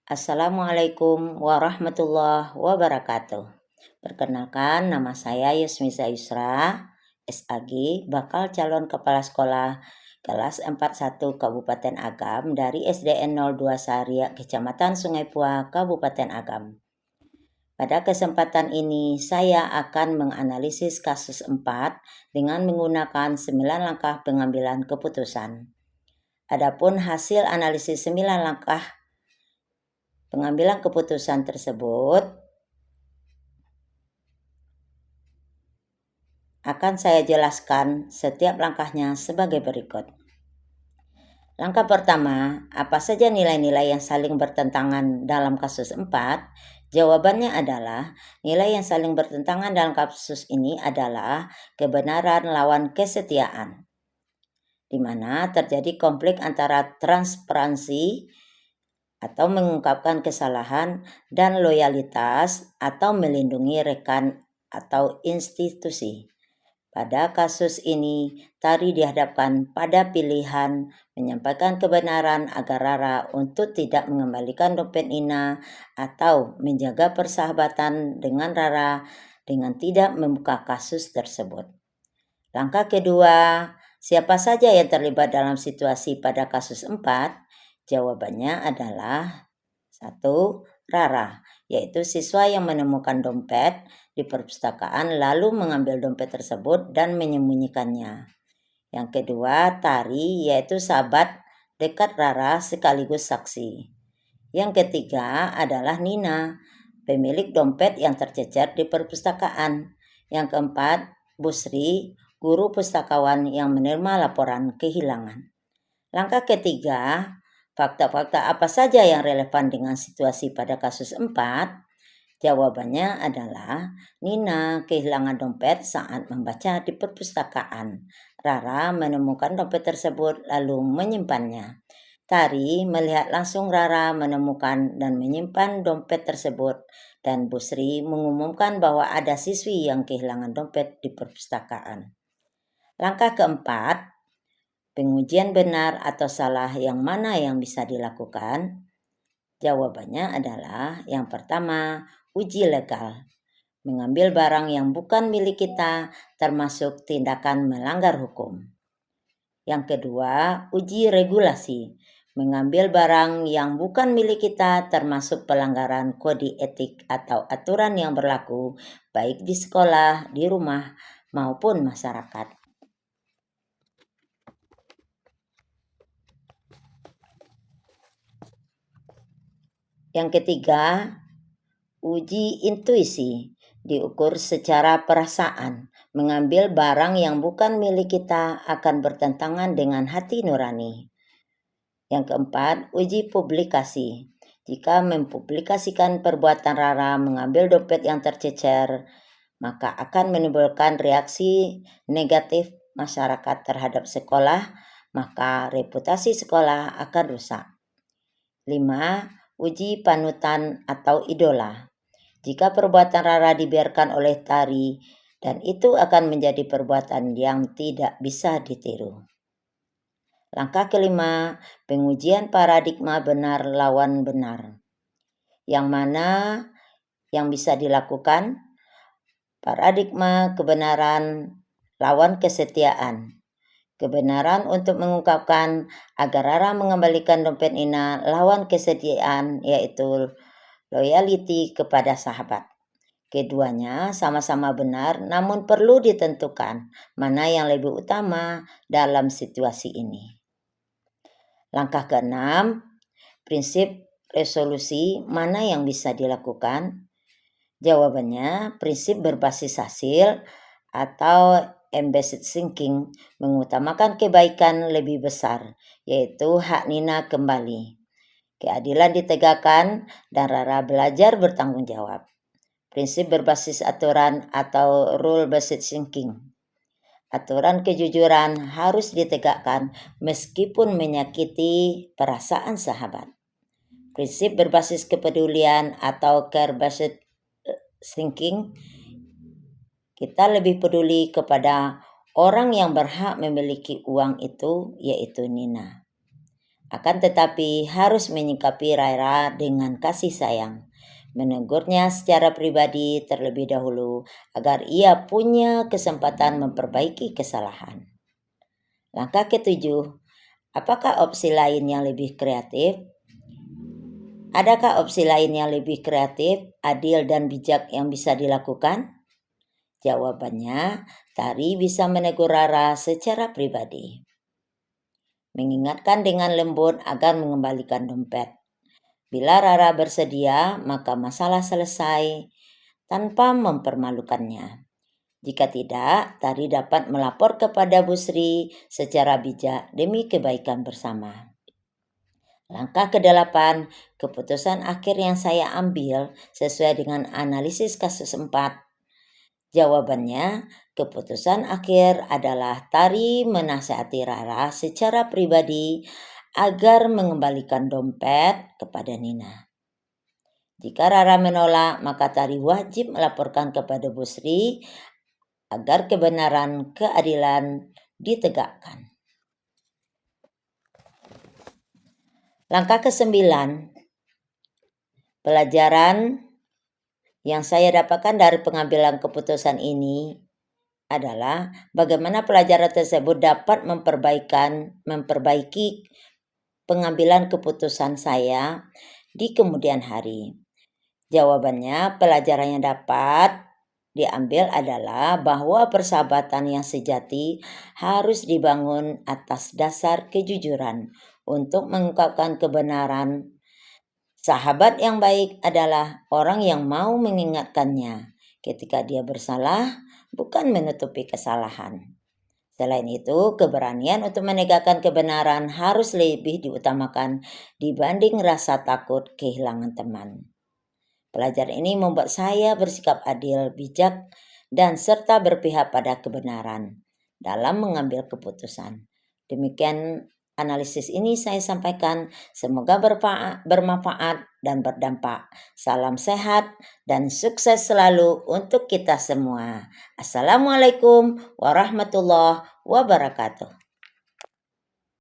Assalamualaikum warahmatullahi wabarakatuh. Perkenalkan, nama saya Yusmiza Yusra, SAG, bakal calon kepala sekolah kelas 41 Kabupaten Agam dari SDN 02 Saria, Kecamatan Sungai Pua, Kabupaten Agam. Pada kesempatan ini, saya akan menganalisis kasus 4 dengan menggunakan 9 langkah pengambilan keputusan. Adapun hasil analisis 9 langkah pengambilan keputusan tersebut akan saya jelaskan setiap langkahnya sebagai berikut. Langkah pertama, apa saja nilai-nilai yang saling bertentangan dalam kasus 4? Jawabannya adalah, nilai yang saling bertentangan dalam kasus ini adalah kebenaran lawan kesetiaan, di mana terjadi konflik antara transparansi atau mengungkapkan kesalahan dan loyalitas atau melindungi rekan atau institusi. Pada kasus ini, Tari dihadapkan pada pilihan menyampaikan kebenaran agar Rara untuk tidak mengembalikan dompet Nina atau menjaga persahabatan dengan Rara dengan tidak membuka kasus tersebut. Langkah kedua, siapa saja yang terlibat dalam situasi pada kasus 4? Jawabannya adalah 1. Rara, yaitu siswa yang menemukan dompet di perpustakaan lalu mengambil dompet tersebut dan menyembunyikannya. Yang kedua, Tari, yaitu sahabat dekat Rara sekaligus saksi. Yang ketiga adalah Nina, pemilik dompet yang tercecer di perpustakaan. Yang keempat, Busri, guru pustakawan yang menerima laporan kehilangan. Langkah ketiga, fakta-fakta apa saja yang relevan dengan situasi pada kasus 4? Jawabannya adalah Nina kehilangan dompet saat membaca di perpustakaan. Rara menemukan dompet tersebut lalu menyimpannya. Tari melihat langsung Rara menemukan dan menyimpan dompet tersebut, dan Busri mengumumkan bahwa ada siswi yang kehilangan dompet di perpustakaan. Langkah keempat, pengujian benar atau salah yang mana yang bisa dilakukan? Jawabannya adalah yang pertama, uji legal. Mengambil barang yang bukan milik kita termasuk tindakan melanggar hukum. Yang kedua, uji regulasi. Mengambil barang yang bukan milik kita termasuk pelanggaran kode etik atau aturan yang berlaku baik di sekolah, di rumah, maupun masyarakat. Yang ketiga, uji intuisi. Diukur secara perasaan. Mengambil barang yang bukan milik kita akan bertentangan dengan hati nurani. Yang keempat, uji publikasi. Jika mempublikasikan perbuatan Rara mengambil dompet yang tercecer, maka akan menimbulkan reaksi negatif masyarakat terhadap sekolah, maka reputasi sekolah akan rusak. 5. Uji panutan atau idola. Jika perbuatan Rara dibiarkan oleh Tari, dan itu akan menjadi perbuatan yang tidak bisa ditiru. Langkah kelima, pengujian paradigma benar lawan benar. Yang mana yang bisa dilakukan? Paradigma kebenaran lawan kesetiaan. Kebenaran untuk mengungkapkan agar Rara mengembalikan dompet Nina lawan kesetiaan, yaitu loyalty kepada sahabat. Keduanya sama-sama benar, namun perlu ditentukan mana yang lebih utama dalam situasi ini. Langkah keenam, prinsip resolusi mana yang bisa dilakukan? Jawabannya, prinsip berbasis hasil atau embedded thinking mengutamakan kebaikan lebih besar, yaitu hak Nina kembali. Keadilan ditegakkan dan Rara belajar bertanggung jawab. Prinsip berbasis aturan atau rule-based thinking. Aturan kejujuran harus ditegakkan meskipun menyakiti perasaan sahabat. Prinsip berbasis kepedulian atau care-based thinking, kita lebih peduli kepada orang yang berhak memiliki uang itu, yaitu Nina. Akan tetapi harus menyikapi Rara dengan kasih sayang, menegurnya secara pribadi terlebih dahulu agar ia punya kesempatan memperbaiki kesalahan. Langkah ketujuh, apakah opsi lain yang lebih kreatif? Adakah opsi lain yang lebih kreatif, adil, dan bijak yang bisa dilakukan? Jawabannya, Tari bisa menegur Rara secara pribadi. Mengingatkan dengan lembut agar mengembalikan dompet. Bila Rara bersedia, maka masalah selesai tanpa mempermalukannya. Jika tidak, Tari dapat melapor kepada Bu Sri secara bijak demi kebaikan bersama. Langkah ke-8, keputusan akhir yang saya ambil sesuai dengan analisis kasus 4. Jawabannya, keputusan akhir adalah Tari menasihati Rara secara pribadi agar mengembalikan dompet kepada Nina. Jika Rara menolak, maka Tari wajib melaporkan kepada Bu Sri agar kebenaran keadilan ditegakkan. Langkah ke-9, pelajaran yang saya dapatkan dari pengambilan keputusan ini adalah bagaimana pelajaran tersebut dapat memperbaiki pengambilan keputusan saya di kemudian hari. Jawabannya, pelajaran yang dapat diambil adalah bahwa persahabatan yang sejati harus dibangun atas dasar kejujuran untuk mengungkapkan kebenaran. Sahabat yang baik adalah orang yang mau mengingatkannya ketika dia bersalah, bukan menutupi kesalahan. Selain itu, keberanian untuk menegakkan kebenaran harus lebih diutamakan dibanding rasa takut kehilangan teman. Pelajaran ini membuat saya bersikap adil, bijak, dan serta berpihak pada kebenaran dalam mengambil keputusan. Demikian analisis ini saya sampaikan. Semoga bermanfaat dan berdampak. Salam sehat dan sukses selalu untuk kita semua. Assalamualaikum warahmatullahi wabarakatuh.